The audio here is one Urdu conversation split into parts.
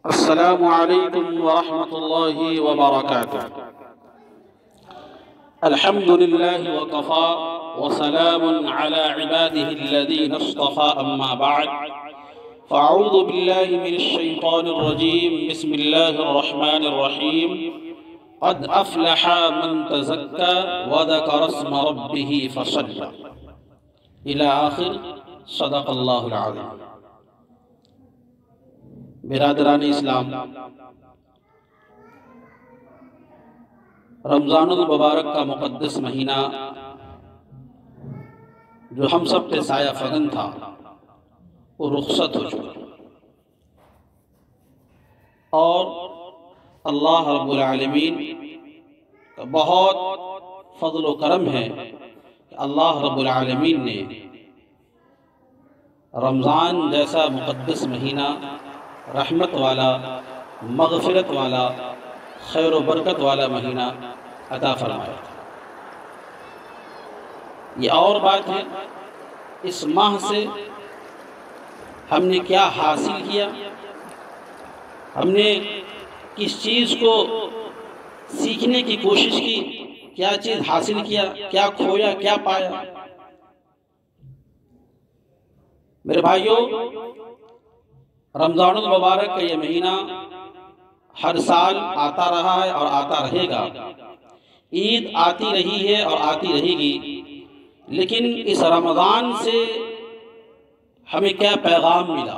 السلام عليكم ورحمة الله وبركاته. الحمد لله وكفى وسلام على عباده الذين اصطفى أما بعد فأعوذ بالله من الشيطان الرجيم. بسم الله الرحمن الرحيم. قد أفلح من تزكى وذكر اسم ربه فصلى إلى آخر صدق الله العظيم. برادران اسلام، رمضان المبارک کا مقدس مہینہ جو ہم سب پہ سایہ فگن تھا وہ رخصت ہو چکا، اور اللہ رب العالمین کا بہت فضل و کرم ہے کہ اللہ رب العالمین نے رمضان جیسا مقدس مہینہ، رحمت والا، مغفرت والا، خیر و برکت والا مہینہ عطا فرمایا. یہ اور بات ہے، اس ماہ سے ہم نے کیا حاصل کیا، ہم نے کس چیز کو سیکھنے کی کوشش کی، کیا چیز حاصل کیا، کیا کھویا، کیا پایا. میرے بھائیوں، رمضان المبارک کا یہ مہینہ ہر سال آتا رہا ہے اور آتا رہے گا. عید آتی رہی ہے اور آتی رہے گی، لیکن اس رمضان سے ہمیں کیا پیغام ملا؟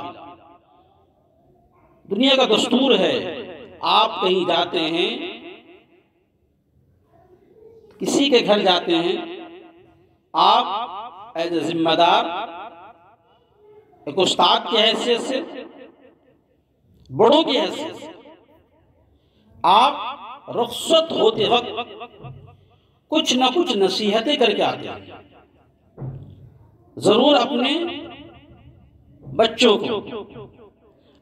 دنیا کا دستور ہے، آپ کہیں جاتے ہیں، کسی کے گھر جاتے ہیں، آپ ایز اے ذمہ دار، ایک استاد کی حیثیت سے، بڑوں کی حیثیت سے، آپ رخصت ہوتے وقت کچھ نہ کچھ نصیحتیں کر کے آتے ہیں. ضرور اپنے بچوں کو،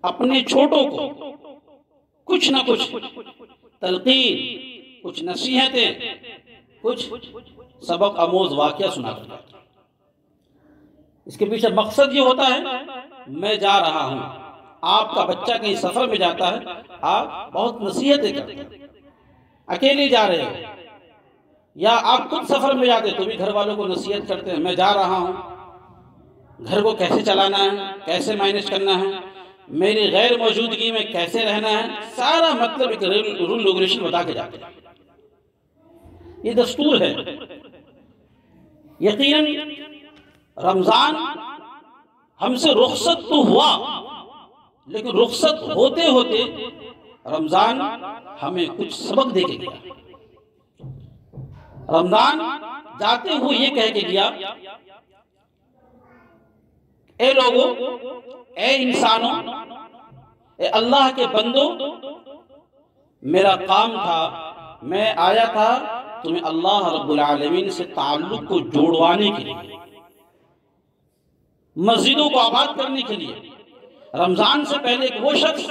اپنے چھوٹوں کو کچھ نہ کچھ تلقین، کچھ نصیحتیں، کچھ سبق آموز واقعہ سنا کر جاتے ہیں. اس کے پیچھے مقصد یہ ہوتا ہے، میں جا رہا ہوں. آپ کا بچہ کہیں سفر میں جاتا ہے، آپ بہت نصیحتیں کرتے ہیں. اکیلے جا رہے ہیں یا آپ خود سفر میں جاتے تو بھی گھر والوں کو نصیحت کرتے ہیں، میں جا رہا ہوں، گھر کو کیسے چلانا ہے، کیسے مینیج کرنا ہے، میری غیر موجودگی میں کیسے رہنا ہے. سارا مطلب ایک رول ریگولیشن بتا کے جاتے ہیں. یہ دستور ہے. یقیناً رمضان ہم سے رخصت تو ہوا، لیکن رخصت ہوتے ہوتے رمضان ہمیں کچھ سبق دے کے گیا. رمضان جاتے ہوئے یہ کہہ کے گیا، اے لوگوں، اے انسانوں، اے اللہ کے بندوں، میرا کام تھا، میں آیا تھا تمہیں اللہ رب العالمین سے تعلق کو جوڑوانے کے لیے، مسجدوں کو آباد کرنے کے لیے. رمضان سے پہلے وہ شخص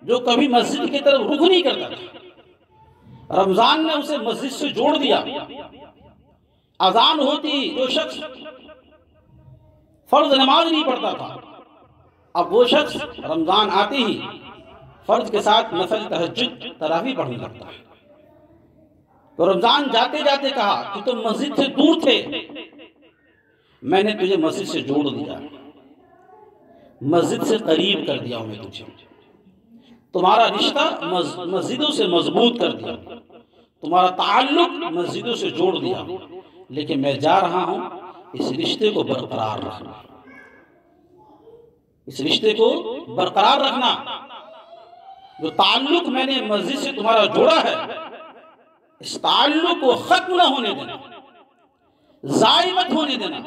جو کبھی مسجد کی طرف رخ نہیں کرتا تھا، رمضان نے اسے مسجد سے جوڑ دیا. اذان ہوتی جو شخص فرض نماز نہیں پڑھتا تھا، اب وہ شخص رمضان آتے ہی فرض کے ساتھ نفل تہجد تراویح پڑھنے لگتا ہے. تو رمضان جاتے جاتے کہا کہ تم مسجد سے دور تھے، میں نے تجھے مسجد سے جوڑ دیا، مسجد سے قریب کر دیا ہوں میں تجھے، تمہارا رشتہ مسجدوں سے مضبوط کر دیا، تمہارا تعلق مسجدوں سے جوڑ دیا. لیکن میں جا رہا ہوں اس رشتے کو برقرار رکھنا، اس رشتے کو برقرار رکھنا. جو تعلق میں نے مسجد سے تمہارا جوڑا ہے، اس تعلق کو ختم نہ ہونے دینا، ضائع مت ہونے دینا،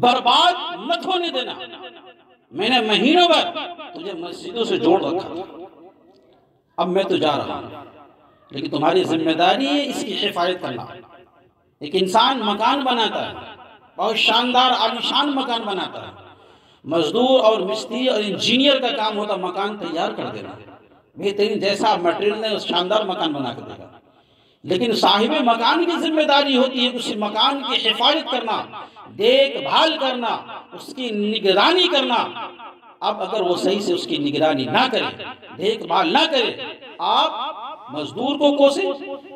برباد مت ہونے دینا. میں نے مہینوں بعد تجھے مسجدوں سے جوڑ رکھا تھا، اب میں تو جا رہا ہوں، لیکن تمہاری ذمہ داری ہے اس کی حفاظت کرنا. ایک انسان مکان بناتا ہے، بہت شاندار عالیشان مکان بناتا ہے. مزدور اور مستری اور انجینئر کا کام ہوتا مکان تیار کر دینا، بہترین جیسا مٹیریل ہے اس شاندار مکان بنا کر دے گا. لیکن صاحب مکان کی ذمہ داری ہوتی ہے اس مکان کی حفاظت کرنا، دیکھ بھال کرنا، اس کی نگرانی کرنا. اب اگر وہ صحیح سے اس کی نگرانی نہ کرے، دیکھ بھال نہ کرے، آپ مزدور کو کوسیں،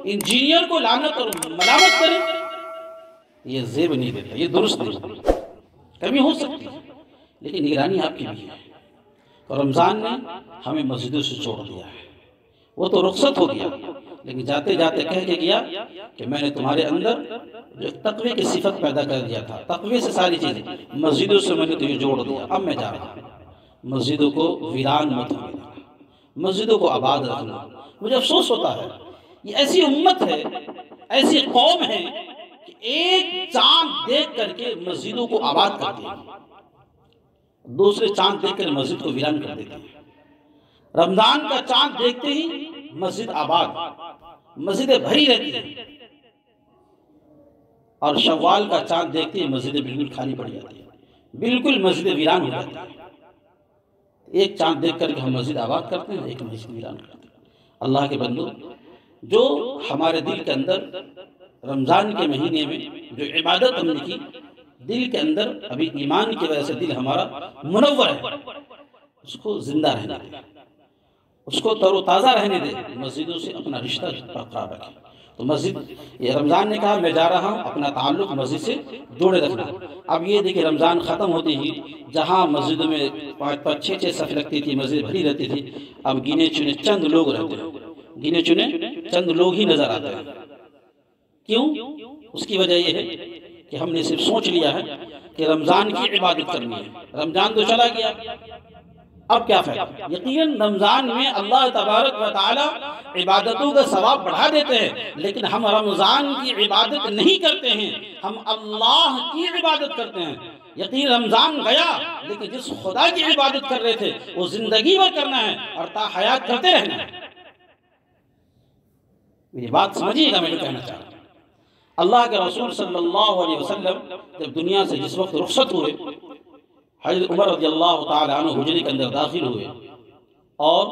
انجینئر کو لعنت اور ملامت کریں، یہ زیب نہیں دیتا، یہ درست نہیں، کمی ہو سکتی ہے لیکن نگرانی آپ کی بھی ہے۔ اور رمضان نے ہمیں مسجدوں سے چھوڑ دیا ہے، وہ تو رخصت ہو گیا لیکن جاتے جاتے کہہ کے گیا کہ میں نے تمہارے اندر جو تقوی کی صفت پیدا کر دیا تھا، تقوی سے ساری چیزیں، مسجدوں سے میں نے تجھے جوڑ دیا، اب میں جا رہا ہوں، مسجدوں کو ویران مت ہونے دینا، مسجدوں کو آباد رکھنا۔ مجھے افسوس ہوتا ہے، یہ ایسی امت ہے، ایسی قوم ہے کہ ایک چاند دیکھ کر کے مسجدوں کو آباد کرتی ہے، دوسرے چاند دیکھ کر مسجد کو ویران کر دیتی ہے۔ رمضان کا چاند دیکھتے ہی مسجد آباد، مسجدیں بھری رہتی ہیں، اور شوال کا چاند دیکھتے ہی مسجدیں بالکل خالی پڑ جاتی ہیں، بالکل مسجدیں ویران ہو جاتی ہیں۔ ایک چاند دیکھ کر کے ہم مسجد آباد کرتے ہیں، ایک مسجد ویران کرتے ہیں۔ اللہ کے بندو، جو ہمارے دل کے اندر رمضان کے مہینے میں جو عبادت ہم نے کی، دل کے اندر ابھی ایمان کی وجہ سے دل ہمارا منور ہے، اس کو زندہ رہنے دے، اس کو تر و تازہ رہنے دے، مسجدوں سے اپنا رشتہ برقرار رکھے۔ تو مسجد، یہ رمضان نے کہا میں جا رہا ہوں، اپنا تعلق مسجد سے جوڑے رکھنا۔ اب یہ دیکھیں رمضان ختم ہوتی ہی جہاں مسجدوں میں 5-5 6-6 صف لگتی تھی، مسجد بھری رہتی تھی، اب گنے چنے چند لوگ رہتے ہیں، گنے چنے چند لوگ ہی نظر آتے ہیں۔ کیوں؟ اس کی وجہ یہ ہے کہ ہم نے صرف سوچ لیا ہے کہ رمضان کی عبادت کرنی ہے، رمضان تو چلا گیا، اب کیا فائدہ؟ یقیناً رمضان میں اللہ تبارک و تعالی عبادتوں کا ثواب بڑھا دیتے ہیں، لیکن ہم رمضان کی عبادت نہیں کرتے ہیں، ہم اللہ کی عبادت کرتے ہیں۔ یقین رمضان گیا لیکن جس خدا کی عبادت کر رہے تھے وہ زندگی بھر کرنا ہے اور تا حیات کرتے رہنا ہے۔ میری بات سمجھیے گا، میں جو کہنا چاہ رہا ہوں۔ اللہ کے رسول صلی اللہ علیہ وسلم جب دنیا سے جس وقت رخصت ہوئے، حضرت عمر رضی اللہ تعالیٰ عنہ حجرے کے اندر داخل ہوئے اور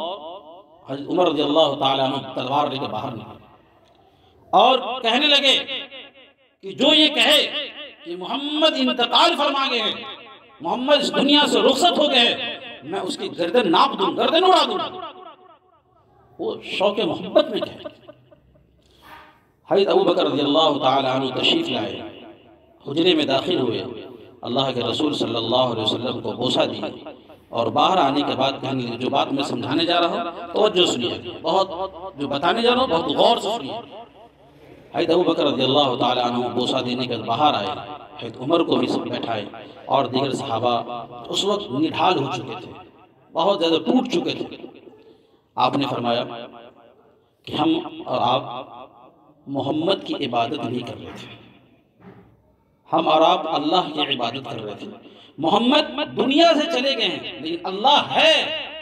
حضرت عمر رضی اللہ تعالیٰ عنہ تلوار لے کے باہر نکلے اور کہنے لگے کہ جو یہ کہے کہ محمد انتقال فرما گئے ہیں، محمد اس دنیا سے رخصت ہو گئے ہیں، میں اس کی گردن ناپ دوں، گردن اڑا دوں۔ وہ شوق محبت میں کہے۔ حضرت ابو بکر رضی اللہ تعالیٰ عنہ تشریف لائے، حجرے میں داخل ہوئے، اللہ کے رسول صلی اللہ علیہ وسلم کو بوسہ دی اور باہر آنے کے بعد کہنے لگے جو بات میں سمجھانے جا رہا ہوں توجہ سنیے، بہت جو بتانے جا رہا ہوں بہت غور سے سنیے۔ حضرت ابو بکر رضی اللہ تعالیٰ عنہ بوسہ دینے کے بعد باہر آئے، حضرت عمر کو بھی بیٹھائے اور دیگر صحابہ اس وقت نڈھال ہو چکے تھے، بہت زیادہ ٹوٹ چکے تھے۔ آپ نے فرمایا کہ ہم اور آپ محمد کی عبادت نہیں کر رہے تھے، ہم اور آپ اللہ کی عبادت کر رہے تھے۔ محمد دنیا سے چلے گئے ہیں لیکن اللہ ہے،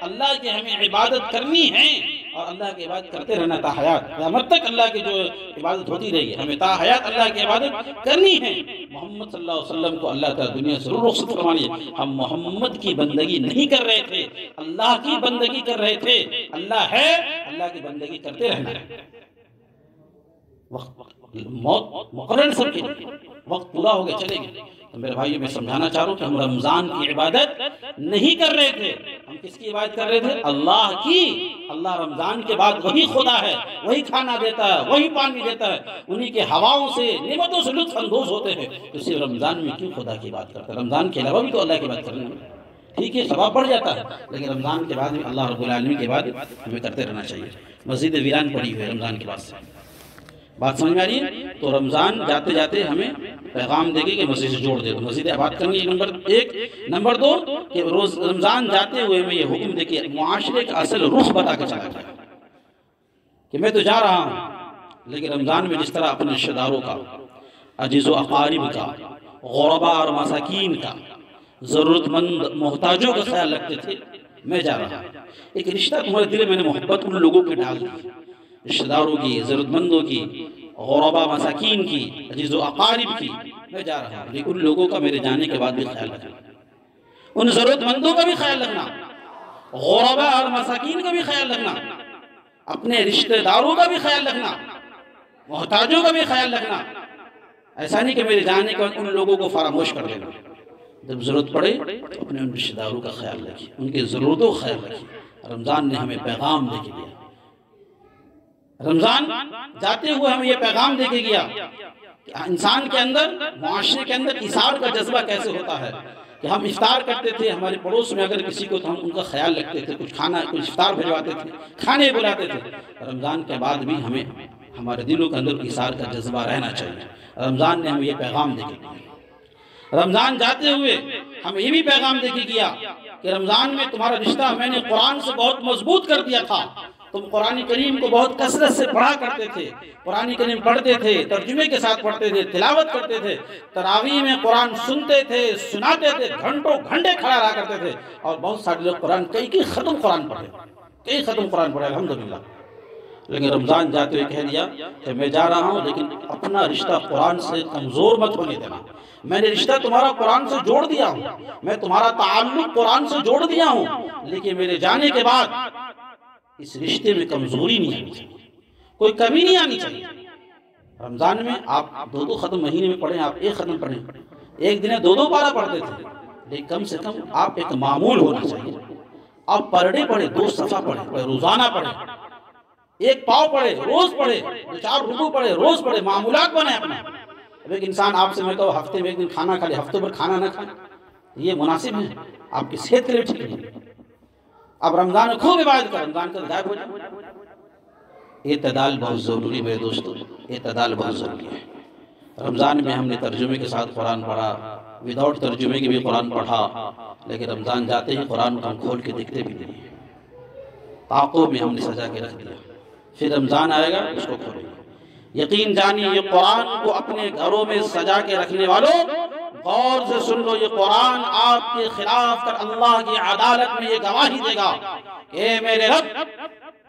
اللہ کی ہمیں عبادت کرنی ہے اور اللہ کی عبادت کرتے رہنا تا حیات، قیامت تک اللہ کی جو عبادت ہوتی رہے گی، ہمیں تا حیات اللہ کی عبادت کرنی ہے۔ محمد صلی اللہ علیہ وسلم کو اللہ تعالیٰ دنیا سے رخصت فرما لیا، ہم محمد کی بندگی نہیں کر رہے تھے، اللہ کی بندگی کر رہے تھے۔ اللہ ہے، اللہ کی بندگی کرتے رہنا ہے۔ موت مقرر سب کے لیے، وقت پورا ہو گیا چلے گئے۔ تو میرے بھائیوں میں سمجھانا چاہ رہا ہوں کہ ہم رمضان کی عبادت نہیں کر رہے تھے، ہم کس کی عبادت کر رہے تھے؟ اللہ کی۔ اللہ رمضان کے بعد وہی خدا ہے، وہی کھانا دیتا ہے، وہی پانی دیتا ہے، انہی کے ہواؤں سے نعمتوں سے لطف اندوز ہوتے ہیں، تو صرف رمضان میں کیوں خدا کی عبادت کرتا ہے؟ رمضان کے علاوہ بھی تو اللہ کی عبادت کرنا ہے، ٹھیک ہے ثواب بڑھ جاتا ہے لیکن رمضان کے بعد بھی اللہ رب العالمین کی عبادت ہمیں کرتے رہنا چاہیے۔ مسجد ویران پڑی ہوئی ہے رمضان کے بعد سے، بات سمجھ میں آ رہی ہے؟ تو رمضان جاتے جاتے ہمیں پیغام دے گی کہ مسجد سے جوڑ دے، تو مسجد آباد کرنی ہے نمبر 1۔ نمبر 2 کہ روز رمضان جاتے ہوئے میں یہ حکم دے کہ معاشرے کا اصل رخ بتا کے چلا گیا کہ میں تو جا رہا ہوں لیکن رمضان میں جس طرح اپنے رشتہ داروں کا، عزیز و اقارب کا، غرباء اور مساکین کا، ضرورت مند محتاجوں کا خیال رکھتے تھے، میں جا رہا ہوں۔ ایک رشتہ تمہارے دل میں نے محبت ان لوگوں کی ڈال دی، رشتہ داروں کی، ضرورت مندوں کی، غرباء مساکین کی، عزیز و اقارب کی، میں جا رہا ہوں لیکن ان لوگوں کا میرے جانے کے بعد بھی خیال رکھنا، ان ضرورت مندوں کا بھی خیال رکھنا، غرباء اور مساکین کا بھی خیال رکھنا، اپنے رشتہ داروں کا بھی خیال رکھنا، محتاجوں کا بھی خیال رکھنا۔ ایسا نہیں کہ میرے جانے کے بعد ان لوگوں کو فراموش کر دینا، جب ضرورت پڑے تو اپنے ان رشتہ داروں کا خیال رکھیے، ان کی ضرورتوں کا خیال رکھیے۔ رمضان نے ہمیں پیغام دے کے گیا، رمضان جاتے ہوئے ہمیں یہ پیغام دے کے گیا کہ انسان کے اندر، معاشرے کے اندر ایثار کا جذبہ کیسے ہوتا ہے، کہ ہم افطار کرتے تھے، ہمارے پڑوس میں اگر کسی کو تو ہم ان کا خیال رکھتے تھے، کچھ افطار بھجواتے تھے، کھانے بلاتے تھے۔ رمضان کے بعد بھی ہمیں ہمارے دلوں کے اندر ایثار کا جذبہ رہنا چاہیے۔ رمضان نے ہمیں یہ پیغام دے کے گیا۔ رمضان جاتے ہوئے ہمیں یہ بھی پیغام دے کے گیا کہ رمضان میں تمہارا رشتہ میں نے قرآن سے بہت مضبوط کر دیا تھا، تم قرآن کریم کو بہت کثرت سے پڑھا کرتے تھے، قرآن کریم پڑھتے تھے، ترجمے کے ساتھ پڑھتے تھے، تلاوت کرتے تھے، تراویح میں قرآن سنتے تھے، سناتے تھے، گھنٹوں گھنٹے کھڑا رہا کرتے تھے، اور بہت سارے لوگ قرآن کئی ختم قرآن پڑھے الحمدللہ۔ لیکن رمضان جاتے ہوئے کہہ دیا کہ میں جا رہا ہوں لیکن اپنا رشتہ قرآن سے کمزور مت ہونے دینا، میں نے رشتہ تمہارا قرآن سے جوڑ دیا ہوں، میں تمہارا تعلق قرآن سے جوڑ دیا ہوں، لیکن میرے جانے کے بعد اس رشتے میں کمزوری نہیں آنی چاہیے، کوئی کمی نہیں آنی چاہیے۔ رمضان میں آپ دو ختم مہینے میں پڑھیں، آپ ایک ختم پڑھیں، ایک دن دو پارہ پڑھتے تھے، لیکن کم سے کم آپ ایک معمول ہونا چاہیے۔ آپ پر ڈے پڑھیں، 2 صفحہ پڑھیں، روزانہ پڑھیں، ایک پاؤ پڑھے، روز پڑھے، 4 رکوع پڑھے، روز پڑھے، معمولات بنے اپنا۔ اب ایک انسان آپ سے میں کہو ہفتے میں ایک دن کھانا کھا لے، ہفتے پر کھانا نہ کھائے، یہ مناسب ہے؟ آپ کی صحت کے لیے ٹھیک نہیں۔ اب رمضان میں خوب عبادت کر، رمضان کا غائب ہو جائے۔ اعتدال بہت ضروری ہے میرے دوستو، اعتدال بہت ضروری ہے۔ رمضان میں ہم نے ترجمے کے ساتھ قرآن پڑھا، وداؤٹ ترجمے کے بھی قرآن پڑھا، لیکن رمضان جاتے ہی قرآن کو ہم کھول کے دیکھتے بھی نہیں، طاقوں میں ہم نے سجا کے رکھ دیا۔ پھر رمضان آئے گا اس کو کھولیں گے۔ یقین جانیے یہ قرآن کو اپنے گھروں میں سجا کے رکھنے والوں، غور سے سن لو، یہ قرآن آپ کے خلاف کر اللہ کی عدالت میں یہ گواہی دے گا کہ اے میرے رب،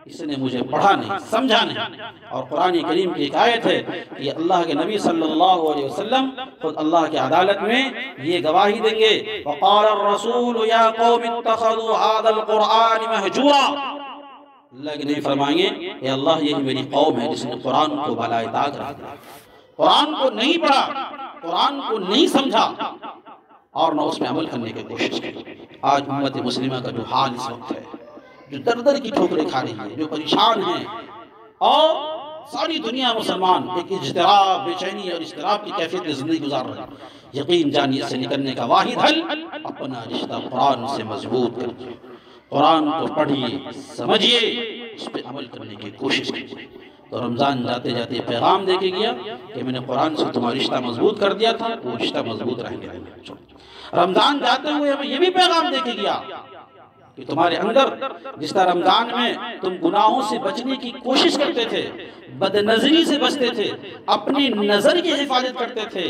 اس نے مجھے پڑھا نہیں، سمجھا نہیں۔ اور قرآن کریم کی ایک آیت ہے کہ اللہ کے نبی صلی اللہ علیہ وسلم خود اللہ کی عدالت میں یہ گواہی دیں گے، وَقَالَ الرَّسُولُ يَا قَوْمِ اتَّخَذُوا هَذَا الْقُرْآنِ مَهْجُورًا۔ اللہ کے نبی فرمائیں گے کہ اللہ یہی میری قوم ہے جس نے قرآن کو بالائے طاق رکھ دیا، قرآن کو نہیں پڑھا، قرآن کو نہیں سمجھا، اور نہ اس میں عمل کرنے کی کوشش کی۔ آج امت مسلمہ کا جو حال اس وقت ہے، جو در در کی ٹھوکریں کھا رہی ہے، جو پریشان ہیں، اور ساری دنیا مسلمان ایک اضطراب، بے چینی اور اضطراب کی کیفیت میں زندگی گزار رہے ہیں، یقین جانیے اس سے نکلنے کا واحد حل اپنا رشتہ قرآن سے مضبوط کریے، قرآن کو پڑھیے، سمجھیے، اس پہ عمل کرنے کی کوشش کیجیے۔ تو رمضان جاتے جاتے پیغام دے کے گیا کہ میں نے قرآن سے تمہارا رشتہ مضبوط کر دیا تھا، وہ رشتہ مضبوط رہنے لگا۔ رمضان جاتے ہوئے ہمیں یہ بھی پیغام دے کے گیا کہ تمہارے اندر جس طرح رمضان میں تم گناہوں سے بچنے کی کوشش کرتے تھے، بد نظری سے بچتے تھے، اپنی نظر کی حفاظت کرتے تھے،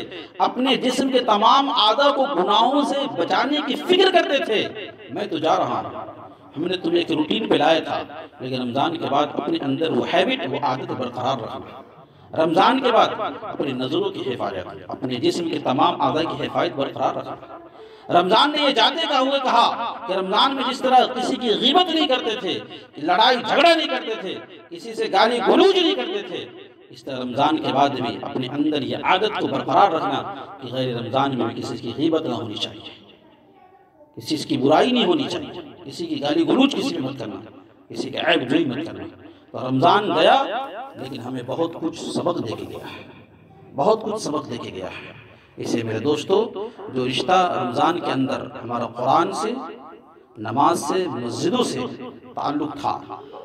اپنے جسم کے تمام اعضاء کو گناہوں سے بچانے کی فکر کرتے تھے، میں تو جا رہا ہوں، ہم نے تمہیں ایک روٹین پہ لایا تھا، لیکن رمضان کے بعد اپنے اندر وہ ہیبٹ، وہ عادت برقرار رکھنا۔ رمضان کے بعد اپنی نظروں کی حفاظت، اپنے جسم کے تمام اعضاء کی حفاظت برقرار رکھنا۔ رمضان نے یہ جاتے کا ہوئے کہا کہ رمضان میں جس طرح کسی کی غیبت نہیں کرتے تھے، لڑائی جھگڑا نہیں کرتے تھے، کسی سے گالی گلوج نہیں کرتے تھے، اس طرح رمضان کے بعد بھی اپنے اندر یہ عادت کو برقرار رکھنا کہ غیر رمضان میں بھی کسی کی غیبت نہ ہونی چاہیے، کسی کی برائی نہیں ہونی چاہیے، کسی کی گالی گلوج کسی میں مت کرنا، کسی کا عیب جوئی مت کرنا۔ تو رمضان گیا لیکن ہمیں بہت کچھ سبق دے کے گیا ہے، بہت کچھ سبق دے کے گیا ہے۔ اسے میرے دوستو، جو رشتہ رمضان کے اندر ہمارا قرآن سے، نماز سے، مسجدوں سے تعلق تھا،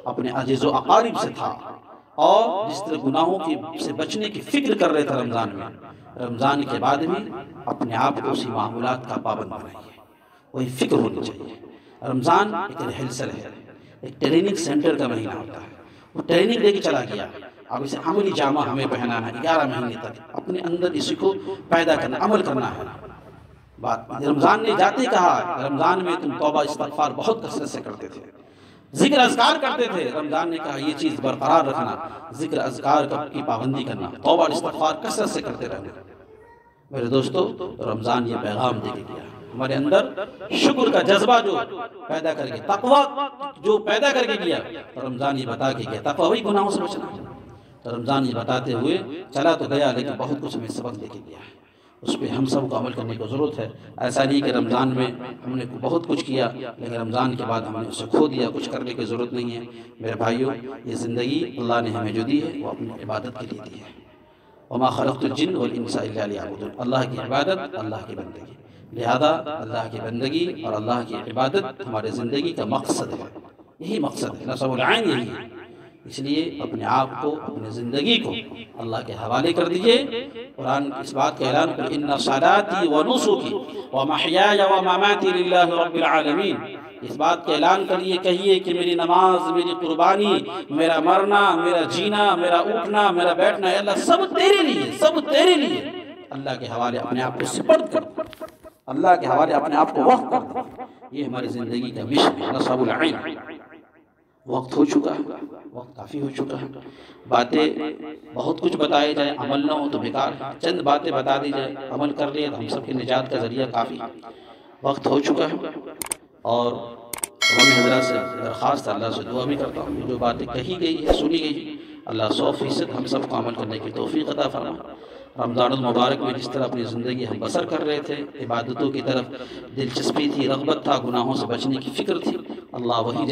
اپنے عزیز و اقارب سے تھا، اور جس طرح گناہوں سے بچنے کی فکر کر رہے تھے رمضان میں، رمضان کے بعد بھی اپنے آپ کو اسی معمولات کا پابند بنائیے، وہی فکر ہونی چاہیے۔ رمضان ایک ریہرسل ہے، ایک ٹریننگ سینٹر کا مہینہ ہوتا ہے، وہ ٹریننگ دے کے چلا گیا۔ اب اسے عملی جامہ ہمیں پہنانا ہے 11 مہینے تک، اپنے اندر اسی کو پیدا کرنا، عمل کرنا ہے۔ بات رمضان نے جاتے کہا، رمضان میں تم توبہ استغفار بہت کثرت سے کرتے تھے، ذکر اذکار کرتے تھے، رمضان نے کہا یہ چیز برقرار رکھنا، ذکر اذکار کی پابندی کرنا، توبہ استغفار کثرت سے کرتے رہنا۔ میرے دوستو، رمضان یہ پیغام دے کے گیا ہمارے اندر شکر کا جذبہ جو پیدا کر کے، تقوی جو پیدا کر کے گیا، رمضان یہ بتا کے گیا، تقوی وہی گناہوں سے بچنا ہے۔ رمضان یہ بتاتے ہوئے چلا تو گیا لیکن بہت کچھ ہمیں سبق دے کے گیا ہے۔ اس پہ ہم سب کو عمل کرنے کی ضرورت ہے۔ ایسا نہیں کہ رمضان میں ہم نے بہت کچھ کیا لیکن رمضان کے بعد ہم نے اسے کھو دیا، کچھ کرنے کی ضرورت نہیں ہے۔ میرے بھائیوں، یہ زندگی اللہ نے ہمیں جو دی ہے وہ اپنی عبادت کے لیے دی ہے۔ وما خلقت الجن والانس الا لیعبدون، اللہ کی عبادت، اللہ کی بندگی، لہذا اللہ کی بندگی اور اللہ کی عبادت ہمارے زندگی کا مقصد ہے، یہی مقصد ہے، نصب العین یہی ہے۔ اس لیے اپنے آپ کو، اپنے زندگی کو اللہ کے حوالے کر دیجئے۔ قرآن اس بات کا اعلان کر، ان صلاتی و نسکی و محیای و مماتی للہ رب العالمین، اس بات کا اعلان کریے، کہیے کہ میری نماز، میری قربانی، میرا مرنا، میرا جینا، میرا اٹھنا، میرا بیٹھنا، اے اللہ سب تیرے لیے، سب تیرے لیے۔ اللہ کے حوالے اپنے آپ کو سپرد کر دیں، اللہ کے حوالے اپنے آپ کو وقف کر دیں۔ یہ ہماری زندگی کا مشن ہے، نصب العین۔ وقت ہو چکا ہے، وقت کافی ہو چکا ہے، باتیں بہت کچھ بتائے جائے، عمل نہ ہو تو بیکار ہے۔ چند باتیں بتا دی جائے، عمل کر لیں تو ہم سب کی نجات کا ذریعہ کافی۔ وقت ہو چکا ہے اور عوامی حضرات سے درخواست، اللہ سے دعا بھی کرتا ہوں، جو باتیں کہی گئی ہے، سنی گئی ہے، اللہ 100% ہم سب کو عمل کرنے کی توفیق عطا فرمائے۔ رمضان المبارک میں جس طرح اپنی زندگی ہم بسر کر رہے تھے، عبادتوں کی طرف دلچسپی تھی، رغبت تھا، گناہوں سے بچنے کی فکر تھی، اللہ وہی